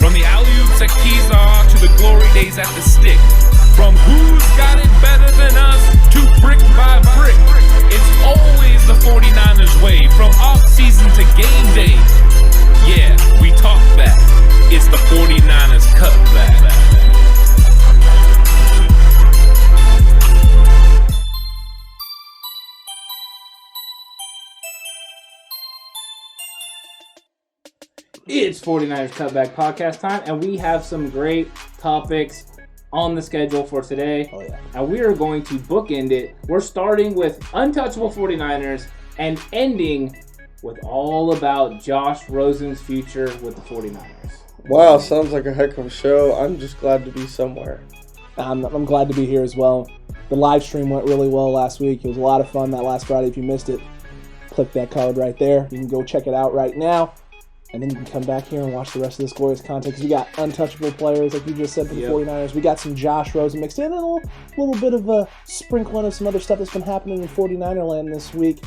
From the alley-oops at Kezar to the glory days at the stick. From who's got it better than us to brick by brick. It's always the 49ers way, from off-season to game day. Yeah, we talk back. It's the 49ers Cutback. It's 49ers Cutback Podcast time, and we have some great topics on the schedule for today. Oh, yeah. And we are going to bookend it. We're starting with Untouchable 49ers and ending with all about Josh Rosen's future with the 49ers. Wow, sounds like a heck of a show. I'm just glad to be somewhere. I'm glad to be here as well. The live stream went really well last week. It was a lot of fun that last Friday. If you missed it, click that card right there. You can go check it out right now. And then you can come back here and watch the rest of this glorious content because we got untouchable players, like you just said, for the 49ers. We got some Josh Rosen mixed in, and a little bit of a sprinkling of some other stuff that's been happening in 49er land this week.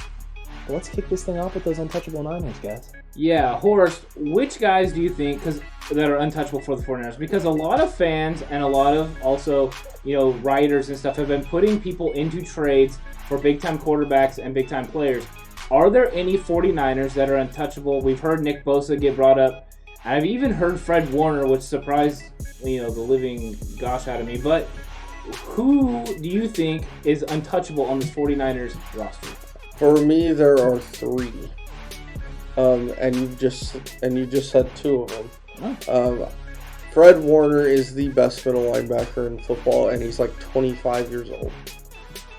But let's kick this thing off with those untouchable Niners, guys. Yeah, Horst, which guys do you think that are untouchable for the 49ers? Because a lot of fans and a lot of also, writers and stuff have been putting people into trades for big-time quarterbacks and big-time players. Are there any 49ers that are untouchable? We've heard Nick Bosa get brought up. I've even heard Fred Warner, which surprised the living gosh out of me. But who do you think is untouchable on this 49ers roster? For me, there are three. And you just said two of them. Oh. Fred Warner is the best middle linebacker in football, and he's like 25 years old.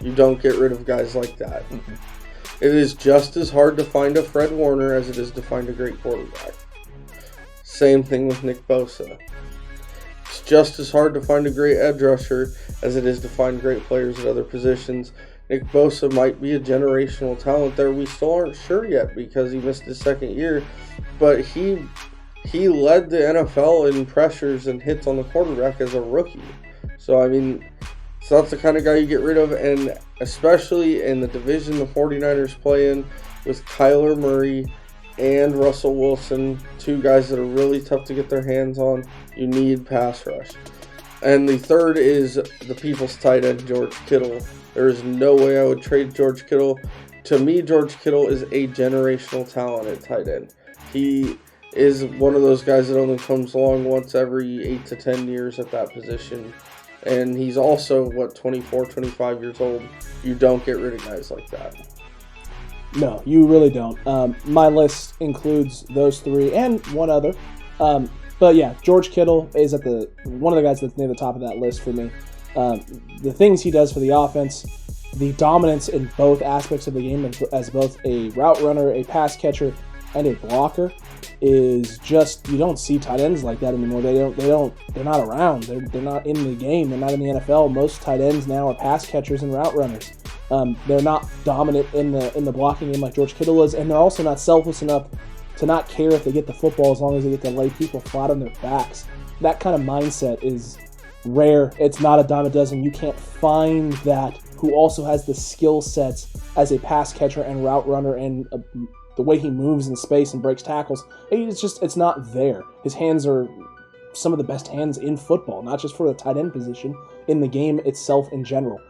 You don't get rid of guys like that. Mm-hmm. It is just as hard to find a Fred Warner as it is to find a great quarterback. Same thing with Nick Bosa. It's just as hard to find a great edge rusher as it is to find great players at other positions. Nick Bosa might be a generational talent there. We still aren't sure yet because he missed his second year. But he led the NFL in pressures and hits on the quarterback as a rookie. So, it's not the kind of guy you get rid of, and especially in the division the 49ers play in with Kyler Murray and Russell Wilson, two guys that are really tough to get their hands on. You need pass rush. And the third is the people's tight end, George Kittle. There is no way I would trade George Kittle. To me, George Kittle is a generational talent at tight end. He is one of those guys that only comes along once every 8 to 10 years at that position. And he's also, 24, 25 years old. You don't get rid of guys like that. No, you really don't. My list includes those three and one other. But yeah, George Kittle is one of the guys that's near the top of that list for me. The things he does for the offense, the dominance in both aspects of the game as both a route runner, a pass catcher, and a blocker is just, you don't see tight ends like that anymore. They're not around. They're not in the game. They're not in the NFL. Most tight ends now are pass catchers and route runners. They're not dominant in the blocking game like George Kittle is, and they're also not selfless enough to not care if they get the football as long as they get to lay people flat on their backs. That kind of mindset is rare. It's not a dime a dozen. You can't find that who also has the skill sets as a pass catcher and route runner and the way he moves in space and breaks tackles. It's not there. His hands are some of the best hands in football, not just for the tight end position, in the game itself in general.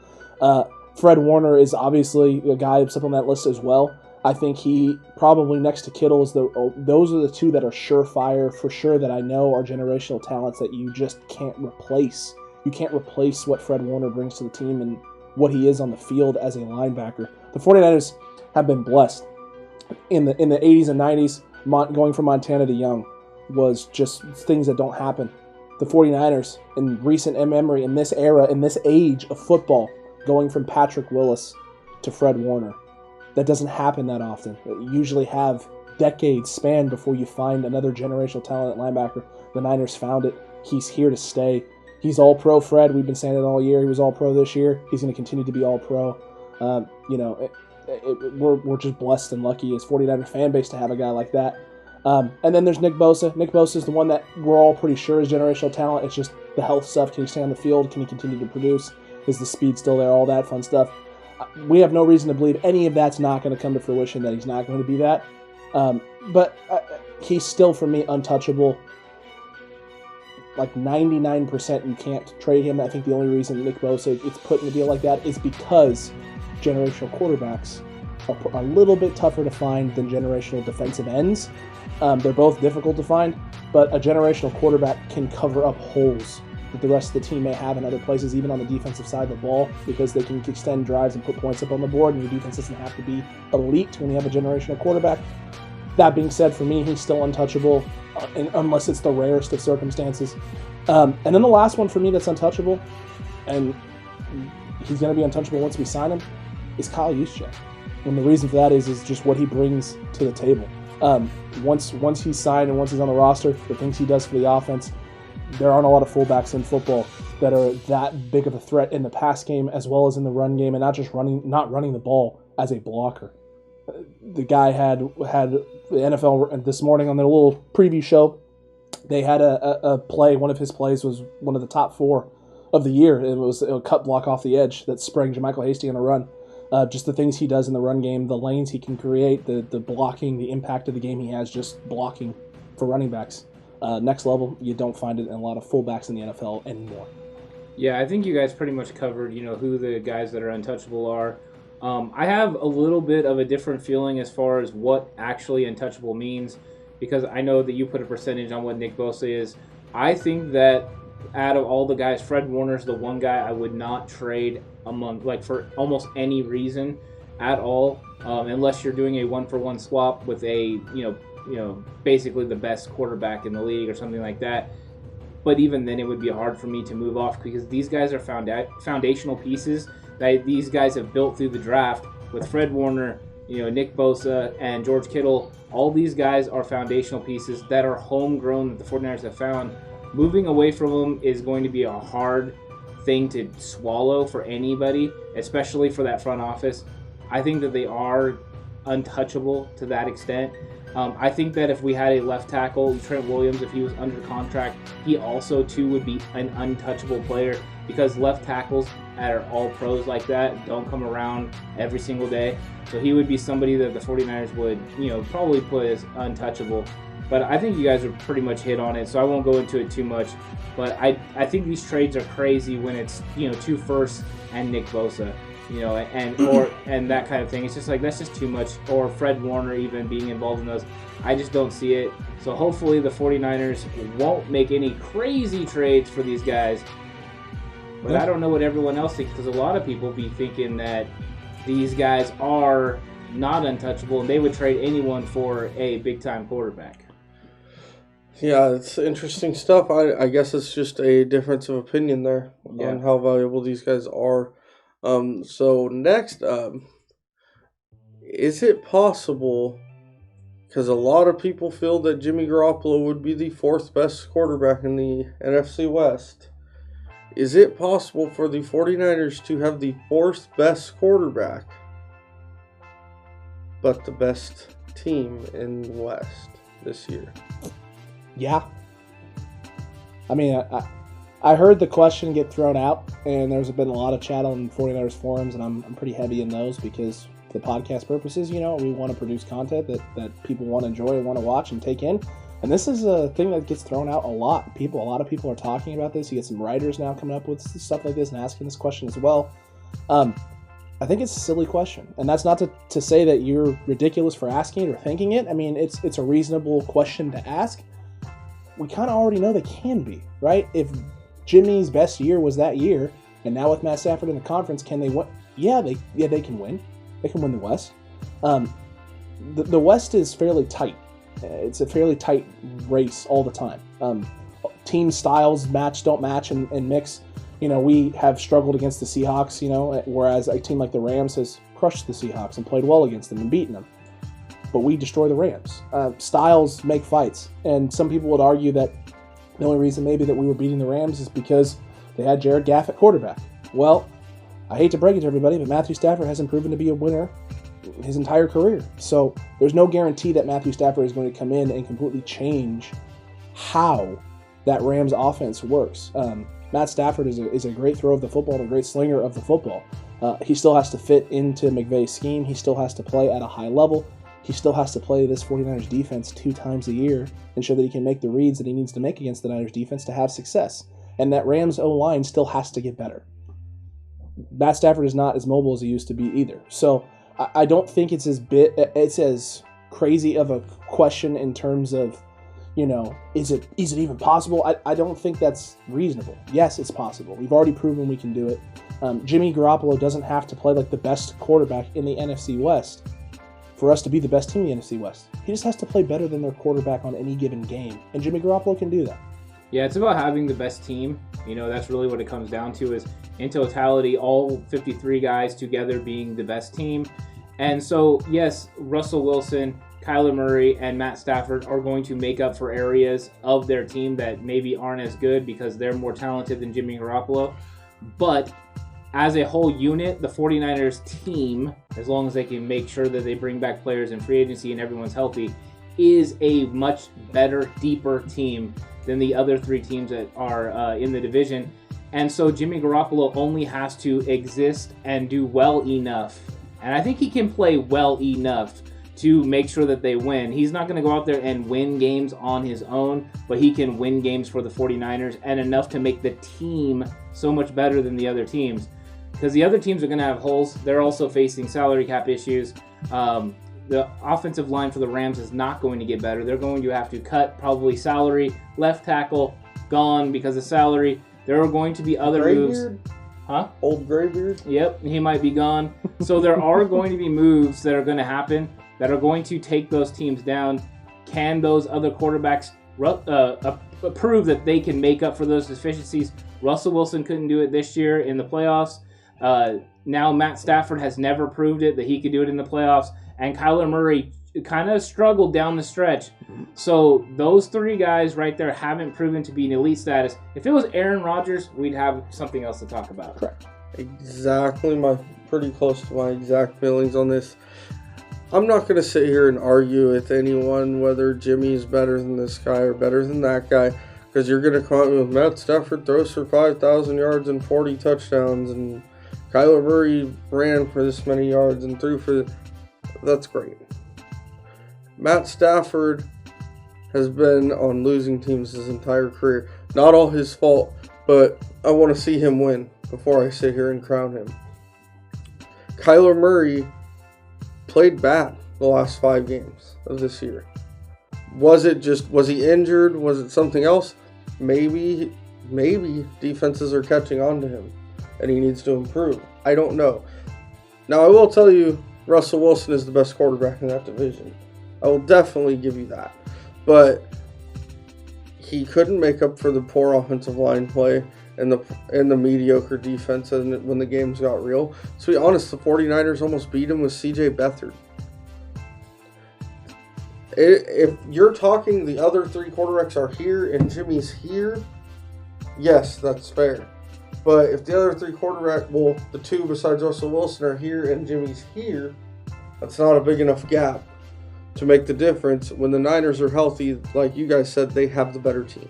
Fred Warner is obviously a guy that's up on that list as well. I think he probably next to Kittle is those are the two that are surefire for sure that I know are generational talents that you just can't replace. You can't replace what Fred Warner brings to the team and what he is on the field as a linebacker. The 49ers have been blessed. In the 80s and 90s, going from Montana to Young was just things that don't happen. The 49ers, in recent memory, in this era, in this age of football, going from Patrick Willis to Fred Warner, that doesn't happen that often. You usually have decades span before you find another generational talent at linebacker. The Niners found it. He's here to stay. He's all-pro Fred. We've been saying it all year. He was all-pro this year. He's going to continue to be all-pro. We're just blessed and lucky as 49er fan base to have a guy like that. And then there's Nick Bosa. Nick Bosa is the one that we're all pretty sure is generational talent. It's just the health stuff. Can he stay on the field? Can he continue to produce? Is the speed still there? All that fun stuff. We have no reason to believe any of that's not going to come to fruition, that he's not going to be that. But he's still, for me, untouchable. like 99% you can't trade him. I think the only reason Nick Bosa gets put in a deal like that is because generational quarterbacks are a little bit tougher to find than generational defensive ends. They're both difficult to find, but a generational quarterback can cover up holes that the rest of the team may have in other places, even on the defensive side of the ball, because they can extend drives and put points up on the board, and your defense doesn't have to be elite when you have a generational quarterback. That being said, for me, he's still untouchable, unless it's the rarest of circumstances. And then the last one for me that's untouchable, and he's going to be untouchable once we sign him, is Kyle Juszczyk. And the reason for that is just what he brings to the table. Once he's signed and once he's on the roster, the things he does for the offense, there aren't a lot of fullbacks in football that are that big of a threat in the pass game as well as in the run game, and not running the ball as a blocker. The guy had the NFL this morning on their little preview show. They had a play. One of his plays was one of the top 4 of the year. It was a cut block off the edge that sprang JaMychal Hasty on a run. Just the things he does in the run game, the lanes he can create, the blocking, the impact of the game he has just blocking for running backs. Next level. You don't find it in a lot of fullbacks in the NFL anymore. Yeah, I think you guys pretty much covered, who the guys that are untouchable are. I have a little bit of a different feeling as far as what actually untouchable means, because I know that you put a percentage on what Nick Bosa is. I think that out of all the guys, Fred Warner's the one guy I would not trade for almost any reason at all, unless you're doing a 1-for-1 swap with a, basically the best quarterback in the league or something like that. But even then, it would be hard for me to move off, because these guys are foundational pieces that these guys have built through the draft with Fred Warner, Nick Bosa, and George Kittle. All these guys are foundational pieces that are homegrown that the 49ers have found. Moving away from them is going to be a hard thing to swallow for anybody, especially for that front office. I think that they are untouchable to that extent. I think that if we had a left tackle, Trent Williams, if he was under contract, he also too would be an untouchable player, because left tackles that are all pros like that don't come around every single day. So he would be somebody that the 49ers would, probably put as untouchable. But I think you guys are pretty much hit on it, so I won't go into it too much. But I think these trades are crazy when it's, 2 firsts and Nick Bosa. And that kind of thing. It's just like, that's just too much. Or Fred Warner even being involved in those. I just don't see it. So hopefully the 49ers won't make any crazy trades for these guys. But I don't know what everyone else thinks, because a lot of people be thinking that these guys are not untouchable and they would trade anyone for a big-time quarterback. Yeah, it's interesting stuff. I guess it's just a difference of opinion there on how valuable these guys are. So next up, is it possible, because a lot of people feel that Jimmy Garoppolo would be the 4th best quarterback in the NFC West, is it possible for the 49ers to have the 4th best quarterback, but the best team in the West this year? Yeah. I mean, I heard the question get thrown out, and there's been a lot of chat on 49ers forums, and I'm pretty heavy in those, because for the podcast purposes, we want to produce content that people want to enjoy and want to watch and take in. And this is a thing that gets thrown out a lot. A lot of people are talking about this. You get some writers now coming up with stuff like this and asking this question as well. I think it's a silly question, and that's not to say that you're ridiculous for asking it or thinking it. I mean, it's a reasonable question to ask. We kind of already know they can be, right? If Jimmy's best year was that year, and now with Matt Stafford in the conference, can they win? Yeah, they can win. They can win the West. The West is fairly tight. It's a fairly tight race all the time. Team styles don't match and mix. We have struggled against the Seahawks, whereas a team like the Rams has crushed the Seahawks and played well against them and beaten them. But we destroy the Rams. Styles make fights, and some people would argue that the only reason maybe that we were beating the Rams is because they had Jared Goff at quarterback. Well, I hate to break it to everybody, but Matthew Stafford hasn't proven to be a winner his entire career. So there's no guarantee that Matthew Stafford is going to come in and completely change how that Rams offense works. Matt Stafford is a great thrower of the football and a great slinger of the football. He still has to fit into McVay's scheme. He still has to play at a high level. he still has to play this 49ers defense 2 times a year and show that he can make the reads that he needs to make against the Niners defense to have success. And that Rams O-line still has to get better. Matt Stafford is not as mobile as he used to be either. So I don't think it's as crazy of a question in terms of, is it even possible? I don't think that's reasonable. Yes, it's possible. We've already proven we can do it. Jimmy Garoppolo doesn't have to play like the best quarterback in the NFC West for us to be the best team in the NFC West. He just has to play better than their quarterback on any given game, and Jimmy Garoppolo can do that. Yeah, it's about having the best team. That's really what it comes down to, is in totality, all 53 guys together being the best team. And so, yes, Russell Wilson, Kyler Murray, and Matt Stafford are going to make up for areas of their team that maybe aren't as good because they're more talented than Jimmy Garoppolo. But as a whole unit, the 49ers team, as long as they can make sure that they bring back players in free agency and everyone's healthy, is a much better, deeper team than the other 3 teams that are in the division. And so Jimmy Garoppolo only has to exist and do well enough. And I think he can play well enough to make sure that they win. He's not going to go out there and win games on his own, but he can win games for the 49ers and enough to make the team so much better than the other teams. Because the other teams are going to have holes. They're also facing salary cap issues. The offensive line for the Rams is not going to get better. They're going to have to cut probably salary. Left tackle gone because of salary. There are going to be other moves. Huh? Old Graybeard? Yep, he might be gone. So there are going to be moves that are going to happen that are going to take those teams down. Can those other quarterbacks prove that they can make up for those deficiencies? Russell Wilson couldn't do it this year in the playoffs. Now Matt Stafford has never proved it that he could do it in the playoffs. And Kyler Murray kind of struggled down the stretch. So those 3 guys right there haven't proven to be an elite status. If it was Aaron Rodgers, we'd have something else to talk about. Correct. Exactly, pretty close to my exact feelings on this. I'm not going to sit here and argue with anyone whether Jimmy is better than this guy or better than that guy, because you're going to come out with Matt Stafford throws for 5,000 yards and 40 touchdowns, and Kyler Murray ran for this many yards and threw for... That's great. Matt Stafford has been on losing teams his entire career. Not all his fault, but I want to see him win before I sit here and crown him. Kyler Murray played bad the last 5 games of this year. Was he injured? Was it something else? Maybe defenses are catching on to him and he needs to improve. I don't know. Now, I will tell you, Russell Wilson is the best quarterback in that division. I will definitely give you that. But he couldn't make up for the poor offensive line play and the mediocre defense when the games got real. To be honest, the 49ers almost beat him with C.J. Beathard. If you're talking the other 3 quarterbacks are here and Jimmy's here, yes, that's fair. But if the other 3 quarterbacks, the 2 besides Russell Wilson are here and Jimmy's here, that's not a big enough gap to make the difference. When the Niners are healthy, like you guys said, they have the better team.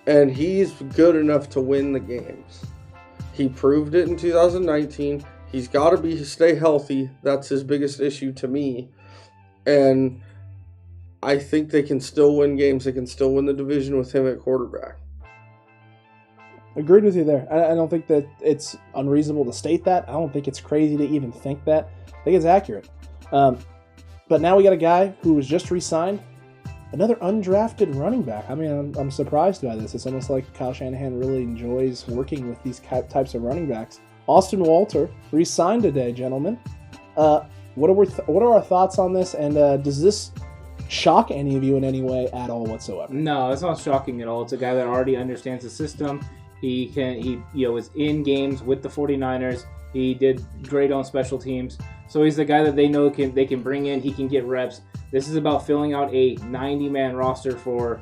And he's good enough to win the games. He proved it in 2019. He's got to stay healthy. That's his biggest issue to me. And I think they can still win games. They can still win the division with him at quarterback. Agreed with you there. I don't think that it's unreasonable to state that. I don't think it's crazy to even think that. I think it's accurate. But now we got a guy who was just re-signed, another undrafted running back. I mean, I'm surprised by this. It's almost like Kyle Shanahan really enjoys working with these types of running backs. Austin Walter re-signed today, gentlemen. What are our thoughts on this? And does this shock any of you in any way at all whatsoever? No, it's not shocking at all. It's a guy that already understands the system. He was in games with the 49ers. He did great on special teams. So he's the guy that they know they can bring in. He can get reps. This is about filling out a 90-man roster for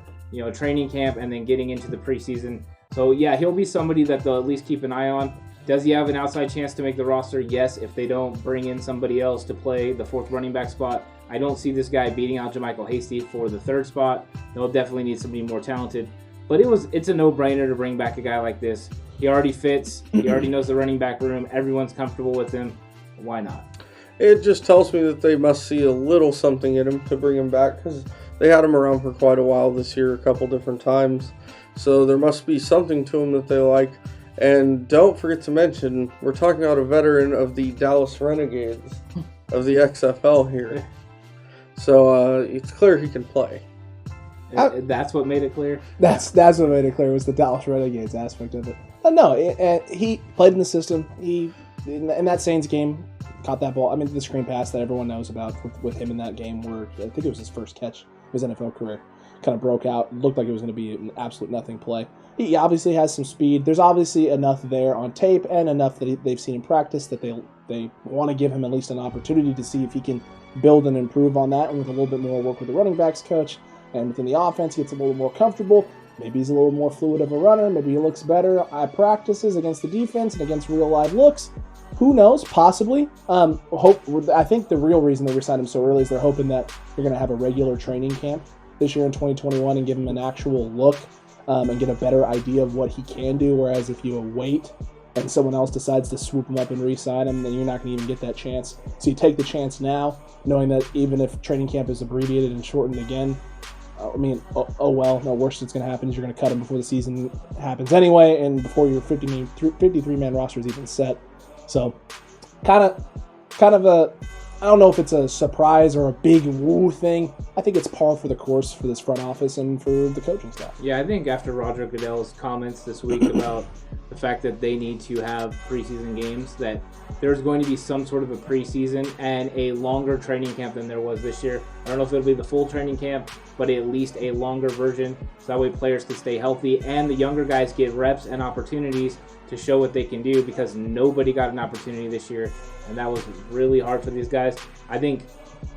training camp and then getting into the preseason. So yeah, he'll be somebody that they'll at least keep an eye on. Does he have an outside chance to make the roster? Yes, if they don't bring in somebody else to play the 4th running back spot. I don't see this guy beating out JaMychal Hasty for the 3rd spot. They'll definitely need somebody more talented. But it's a no-brainer to bring back a guy like this. He already fits. He already knows the running back room. Everyone's comfortable with him. Why not? it just tells me that they must see a little something in him to bring him back, because they had him around for quite a while this year, a couple different times. So there must be something to him that they like. And don't forget to mention, we're talking about a veteran of the Dallas Renegades of the XFL here. So it's clear he can play. That's what made it clear? That's what made it clear, was the Dallas Renegades aspect of it. No, he played in the system. He, in that Saints game, caught that ball. I mean, the screen pass that everyone knows about with him in that game, where I think it was his first catch of his NFL career. Kind of broke out. Looked like it was going to be an absolute nothing play. He obviously has some speed. There's obviously enough there on tape and enough that they've seen in practice that they want to give him at least an opportunity to see if he can build and improve on that. And with a little bit more work with the running backs coach and within the offense, he gets a little more comfortable. Maybe he's a little more fluid of a runner. Maybe he looks better at practices against the defense and against real live looks. Who knows? Possibly. I think the real reason they re-signed him so early is they're hoping that they're going to have a regular training camp this year in 2021 and give him an actual look and get a better idea of what he can do. Whereas if you wait and someone else decides to swoop him up and re-sign him, then you're not going to even get that chance. So you take the chance now, knowing that even if training camp is abbreviated and shortened again, oh well, no, worst that's going to happen is you're going to cut him before the season happens anyway, and before your 53-man roster is even set. So, kind of a, I don't know if it's a surprise or a big woo thing. I think it's par for the course for this front office and for the coaching staff. Yeah, I think after Roger Goodell's comments this week about the fact that they need to have preseason games, that there's going to be some sort of a preseason and a longer training camp than there was this year. I don't know if it'll be the full training camp, but at least a longer version, so that way players can stay healthy and the younger guys get reps and opportunities to show what they can do, because nobody got an opportunity this year, and that was really hard for these guys. I think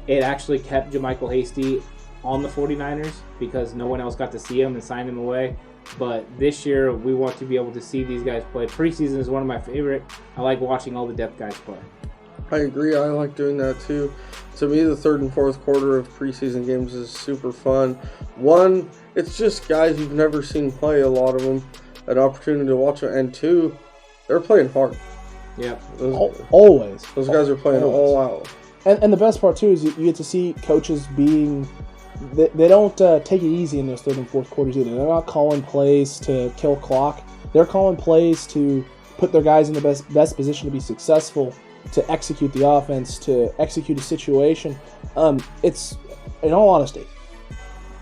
it actually kept JaMychal Hasty on the 49ers because no one else got to see him and sign him away. But this year, we want to be able to see these guys play. Preseason is one of my favorite. I like watching all the depth guys play. I agree. I like doing that too. To me, the third and fourth quarter of preseason games is super fun. One, it's just guys you've never seen play, a lot of them, an opportunity to watch it. And two, they're playing hard. Yep. Always. Those guys are playing all out. And the best part, too, is you get to see coaches being... They don't take it easy in those third and fourth quarters either. They're not calling plays to kill clock. They're calling plays to put their guys in the best position to be successful, to execute the offense, to execute a situation. It's, in all honesty,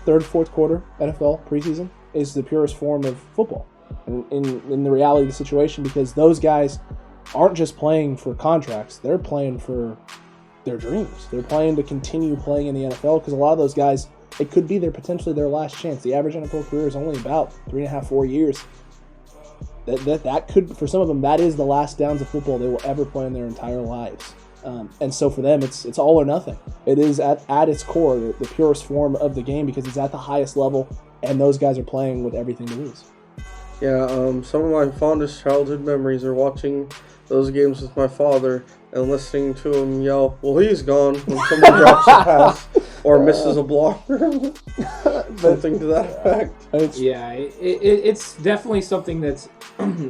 third, fourth quarter NFL preseason is the purest form of football in the reality of the situation, because those guys aren't just playing for contracts. They're playing for their dreams. They're playing to continue playing in the NFL, because a lot of those guys, it could be potentially their last chance. The average NFL career is only about 3.5, 4 years. That could, for some of them, that is the last downs of football they will ever play in their entire lives. And so for them, it's all or nothing. It is at its core the purest form of the game, because it's at the highest level, and those guys are playing with everything to lose. Yeah, some of my fondest childhood memories are watching those games with my father and listening to him yell, "Well, he's gone," when someone drops a pass or misses a blocker. Something to that effect. It's definitely something that's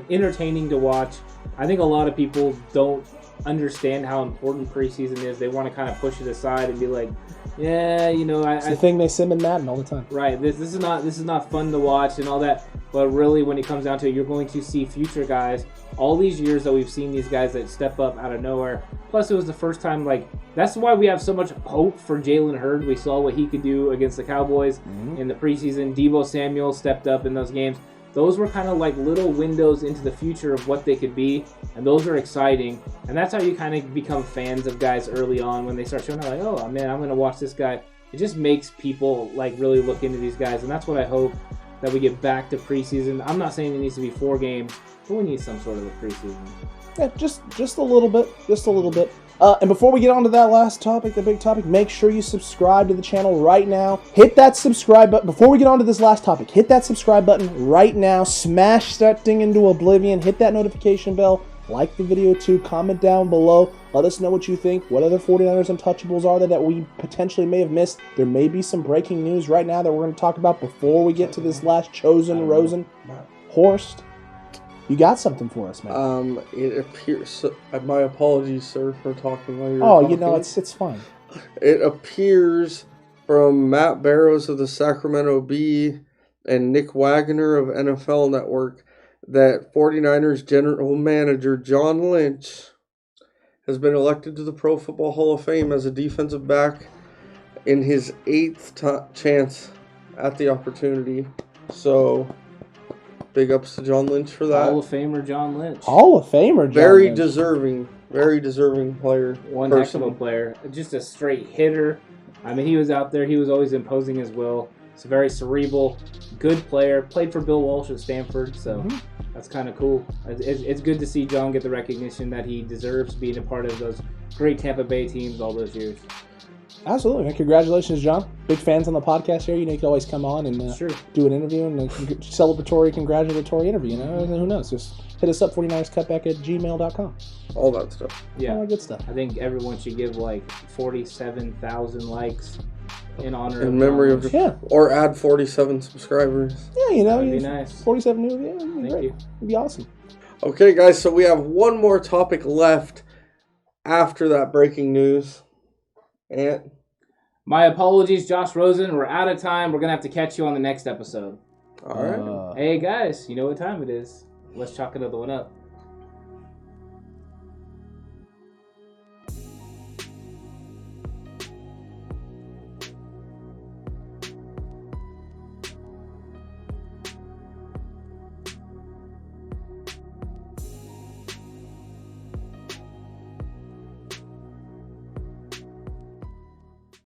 entertaining to watch. I think a lot of people don't understand how important preseason is. They want to kind of push it aside and be like, yeah, it's the thing they sim in Madden all the time. Right. This is not fun to watch and all that. But really, when it comes down to it, you're going to see future guys. All these years that we've seen these guys that step up out of nowhere. Plus, it was the first time, that's why we have so much hope for Jalen Hurd. We saw what he could do against the Cowboys in the preseason. Deebo Samuel stepped up in those games. Those were kind of like little windows into the future of what they could be, and those are exciting. And that's how you kind of become fans of guys early on, when they start showing up, like, oh man, I'm going to watch this guy. It just makes people really look into these guys, and that's what I hope, that we get back to preseason. I'm not saying it needs to be 4 games, but we need some sort of a preseason. Yeah, just a little bit. And before we get on to that last topic, the big topic, make sure you subscribe to the channel right now. Hit that subscribe button. Before we get on to this last topic, hit that subscribe button right now. Smash that thing into oblivion. Hit that notification bell. Like the video too. Comment down below. Let us know what you think. What other 49ers Untouchables are there that we potentially may have missed? There may be some breaking news right now that we're going to talk about before we get to this last chosen Rosen. Horst. You got something for us, man. It appears. My apologies, sir, for talking while you're Oh, talking. it's fine. It appears from Matt Barrows of the Sacramento Bee and Nick Wagner of NFL Network that 49ers general manager John Lynch has been elected to the Pro Football Hall of Fame as a defensive back in his 8th chance at the opportunity. So, big ups to John Lynch for that. Hall of Famer John Lynch. Hall of Famer, John Very Lynch. very deserving player. One heck of a player. Just a straight hitter. I mean, he was out there. He was always imposing his will. He's a very cerebral, good player. Played for Bill Walsh at Stanford, so that's kind of cool. It's good to see John get the recognition that he deserves, being a part of those great Tampa Bay teams all those years. Absolutely. And congratulations, John. Big fans on the podcast here. You know, you can always come on and Sure. do an interview and a celebratory, congratulatory interview. You know, and who knows? Just hit us up, 49erscutback@gmail.com. All that stuff. Yeah, All that good stuff. I think everyone should give like 47,000 likes in honor In memory John of, Lynch. or add 47 subscribers. Yeah, you know, That'd be nice. 47 new. Yeah, it'd be Thank great. you. It'd be awesome. Okay, guys, so we have one more topic left after that breaking news. And My apologies, Josh Rosen. We're out of time. We're going to have to catch you on the next episode. all right. Hey, guys, you know what time it is. Let's chalk another one up.